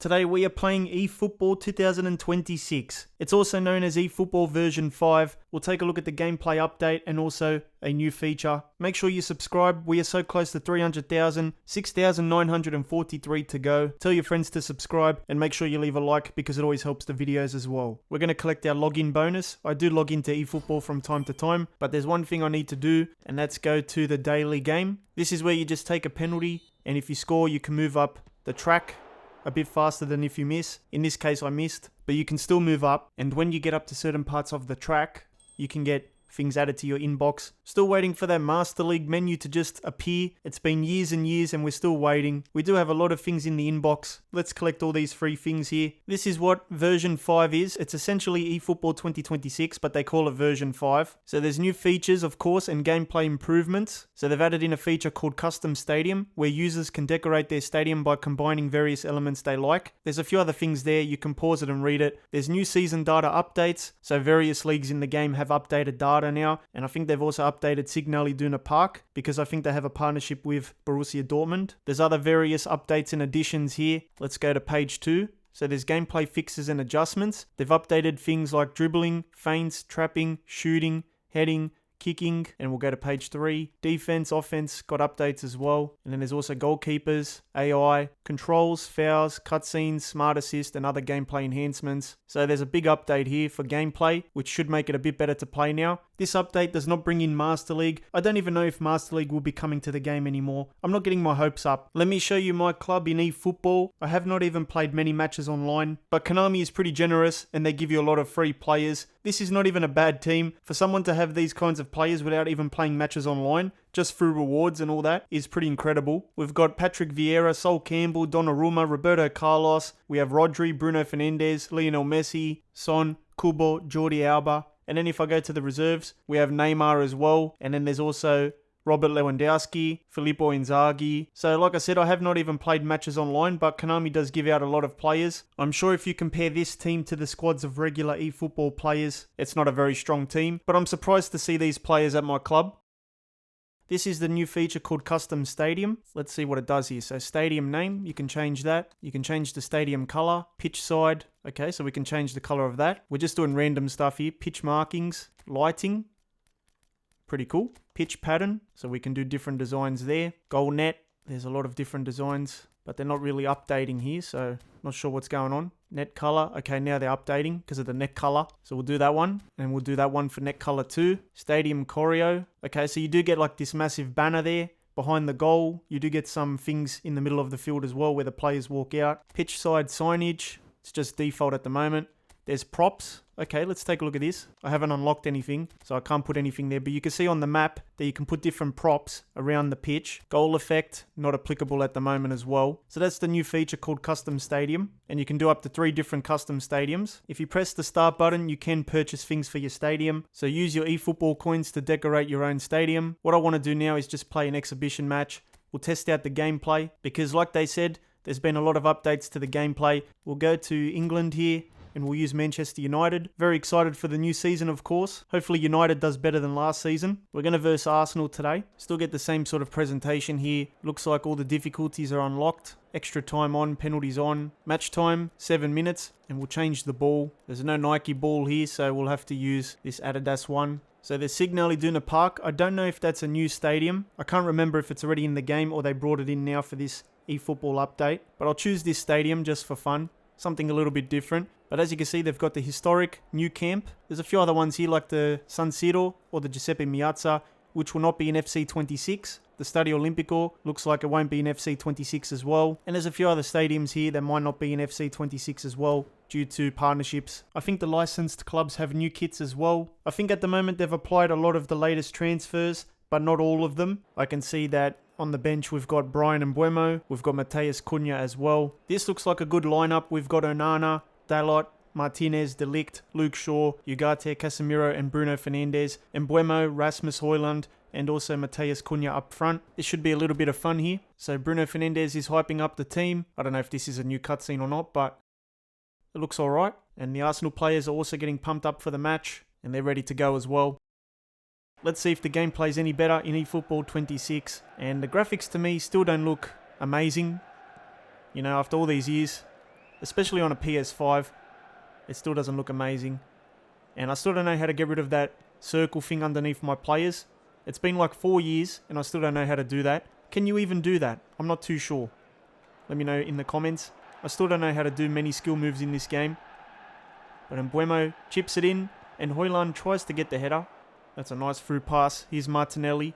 Today we are playing eFootball 2026. It's also known as eFootball version 5. We'll take a look at the gameplay update and also a new feature. Make sure you subscribe. We are so close to 300,000, 6,943 to go. Tell your friends to subscribe and make sure you leave a like because it always helps the videos as well. We're going to collect our login bonus. I do log into eFootball from time to time, but there's one thing I need to do, and that's go to the daily game. This is where you just take a penalty, and if you score, you can move up the track a bit faster than if you miss. In this case, I missed, but you can still move up. And when you get up to certain parts of the track, you can get things added to your inbox. Still waiting for that Master League menu to just appear. It's been years and years and we're still waiting. We do have a lot of things in the inbox. Let's collect all these free things here. This is what version 5 is. It's essentially eFootball 2026, but they call it version 5. So there's new features, of course, and gameplay improvements. So they've added in a feature called Custom Stadium, where users can decorate their stadium by combining various elements they like. There's a few other things there. You can pause it and read it. There's new season data updates. So various leagues in the game have updated data now, and I think they've also updated Signal Iduna Park because I think they have a partnership with Borussia Dortmund. There's other various updates and additions here. Let's go to page 2. So there's gameplay fixes and adjustments. They've updated things like dribbling, feints, trapping, shooting, heading, kicking, and we'll go to page 3. Defense, offense got updates as well. And then there's also goalkeepers, AI, controls, fouls, cutscenes, smart assist, and other gameplay enhancements. So there's a big update here for gameplay, which should make it a bit better to play now. This update does not bring in Master League. I don't even know if Master League will be coming to the game anymore. I'm not getting my hopes up. Let me show you my club in eFootball. I have not even played many matches online, but Konami is pretty generous and they give you a lot of free players. This is not even a bad team. For someone to have these kinds of players without even playing matches online, just through rewards and all that, is pretty incredible. We've got Patrick Vieira, Sol Campbell, Donnarumma, Roberto Carlos. We have Rodri, Bruno Fernandes, Lionel Messi, Son, Kubo, Jordi Alba. And then if I go to the reserves, we have Neymar as well. And then there's also Robert Lewandowski, Filippo Inzaghi. So like I said, I have not even played matches online, but Konami does give out a lot of players. I'm sure if you compare this team to the squads of regular eFootball players, it's not a very strong team. But I'm surprised to see these players at my club. This is the new feature called Custom Stadium. Let's see what it does here. So stadium name, you can change that. You can change the stadium color, pitch side. Okay, so we can change the color of that. We're just doing random stuff here. Pitch markings, lighting. Pretty cool. Pitch pattern, so we can do different designs there. Goal net, there's a lot of different designs, but they're not really updating here, so not sure what's going on. Net color, okay, now they're updating because of the net color. So we'll do that one, and we'll do that one for net color too. Stadium choreo, okay, so you do get like this massive banner there behind the goal. You do get some things in the middle of the field as well where the players walk out. Pitch side signage, it's just default at the moment. There's props. Okay, let's take a look at this. I haven't unlocked anything, so I can't put anything there. But you can see on the map that you can put different props around the pitch. Goal effect, not applicable at the moment as well. So that's the new feature called Custom Stadium. And you can do up to 3 different custom stadiums. If you press the start button, you can purchase things for your stadium. So use your eFootball coins to decorate your own stadium. What I want to do now is just play an exhibition match. We'll test out the gameplay because like they said, there's been a lot of updates to the gameplay. We'll go to England here, and we'll use Manchester United. Very excited for the new season, of course. Hopefully United does better than last season. We're going to verse Arsenal today. Still get the same sort of presentation here. Looks like all the difficulties are unlocked. Extra time on, penalties on. Match time, 7 minutes, and we'll change the ball. There's no Nike ball here, so we'll have to use this Adidas one. So there's Signal Iduna Park. I don't know if that's a new stadium. I can't remember if it's already in the game or they brought it in now for this eFootball update. But I'll choose this stadium just for fun. Something a little bit different. But as you can see, they've got the historic new camp. There's a few other ones here like the San Siro or the Giuseppe Meazza, which will not be in FC26. The Stadio Olimpico looks like it won't be in FC26 as well. And there's a few other stadiums here that might not be in FC26 as well due to partnerships. I think the licensed clubs have new kits as well. I think at the moment they've applied a lot of the latest transfers, but not all of them. I can see that on the bench we've got Brian Mbeumo, we've got Mateus Cunha as well. This looks like a good lineup. We've got Onana, Dalot, Martinez, De Ligt, Luke Shaw, Ugarte, Casemiro and Bruno Fernandes, Mbeumo, Rasmus Højlund and also Mateus Cunha up front. This should be a little bit of fun here. So Bruno Fernandes is hyping up the team. I don't know if this is a new cutscene or not, but it looks alright. And the Arsenal players are also getting pumped up for the match and they're ready to go as well. Let's see if the gameplay is any better in eFootball 26. And the graphics to me still don't look amazing. You know, after all these years, especially on a PS5. It still doesn't look amazing. And I still don't know how to get rid of that circle thing underneath my players. It's been like 4 years and I still don't know how to do that. Can you even do that? I'm not too sure. Let me know in the comments. I still don't know how to do many skill moves in this game. But Mbeumo chips it in and Højlund tries to get the header. That's a nice through pass. Here's Martinelli.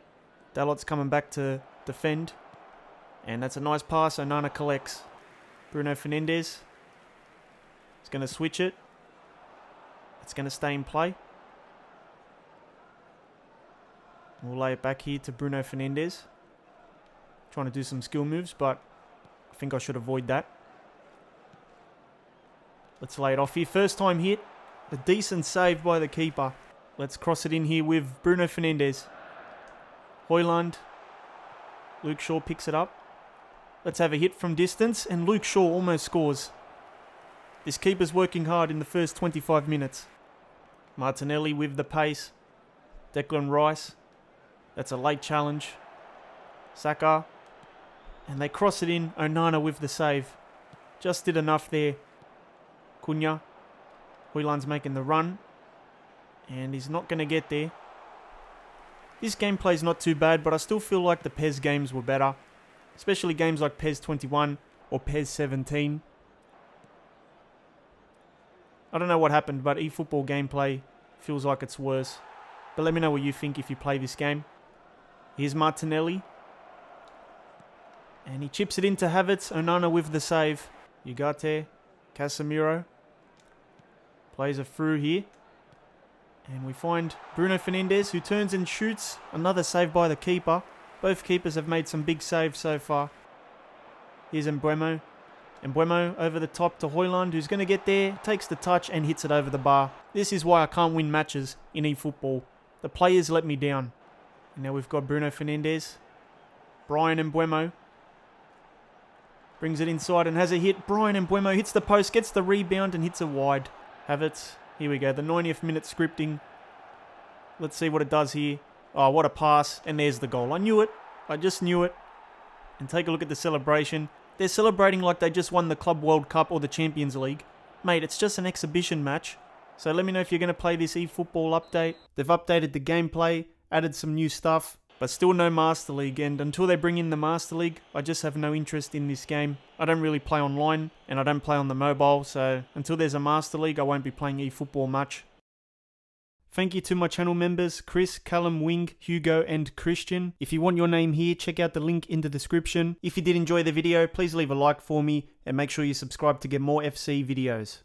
Dalot's coming back to defend. And that's a nice pass. Onana collects. Bruno Fernandes. He's going to switch it. It's going to stay in play. We'll lay it back here to Bruno Fernandes. Trying to do some skill moves, but I think I should avoid that. Let's lay it off here. First time hit. A decent save by the keeper. Let's cross it in here with Bruno Fernandes. Højlund. Luke Shaw picks it up. Let's have a hit from distance, and Luke Shaw almost scores. This keeper's working hard in the first 25 minutes. Martinelli with the pace. Declan Rice. That's a late challenge. Saka. And they cross it in. Onana with the save. Just did enough there. Cunha. Højlund's making the run. And he's not going to get there. This gameplay's not too bad, but I still feel like the PES games were better. Especially games like PES 21 or PES 17. I don't know what happened, but eFootball gameplay feels like it's worse. But let me know what you think if you play this game. Here's Martinelli. And he chips it into Havertz. Onana with the save. Ugarte. Casemiro. Plays it through here. And we find Bruno Fernandes, who turns and shoots. Another save by the keeper. Both keepers have made some big saves so far. Here's Mbeumo. Mbeumo over the top to Højlund, who's going to get there, takes the touch and hits it over the bar. This is why I can't win matches in eFootball. The players let me down. And now we've got Bruno Fernandes. Bryan Mbeumo. Brings it inside and has a hit. Bryan Mbeumo hits the post, gets the rebound and hits it wide. Havertz. Here we go, the 90th minute scripting. Let's see what it does here. Oh, what a pass. And there's the goal. I knew it. I just knew it. And take a look at the celebration. They're celebrating like they just won the Club World Cup or the Champions League. Mate, it's just an exhibition match. So let me know if you're going to play this eFootball update. They've updated the gameplay, added some new stuff, but still no Master League. And until they bring in the Master League, I just have no interest in this game. I don't really play online, and I don't play on the mobile. So until there's a Master League, I won't be playing eFootball much. Thank you to my channel members, Chris, Callum, Wing, Hugo and Christian. If you want your name here, check out the link in the description. If you did enjoy the video, please leave a like for me and make sure you subscribe to get more FC videos.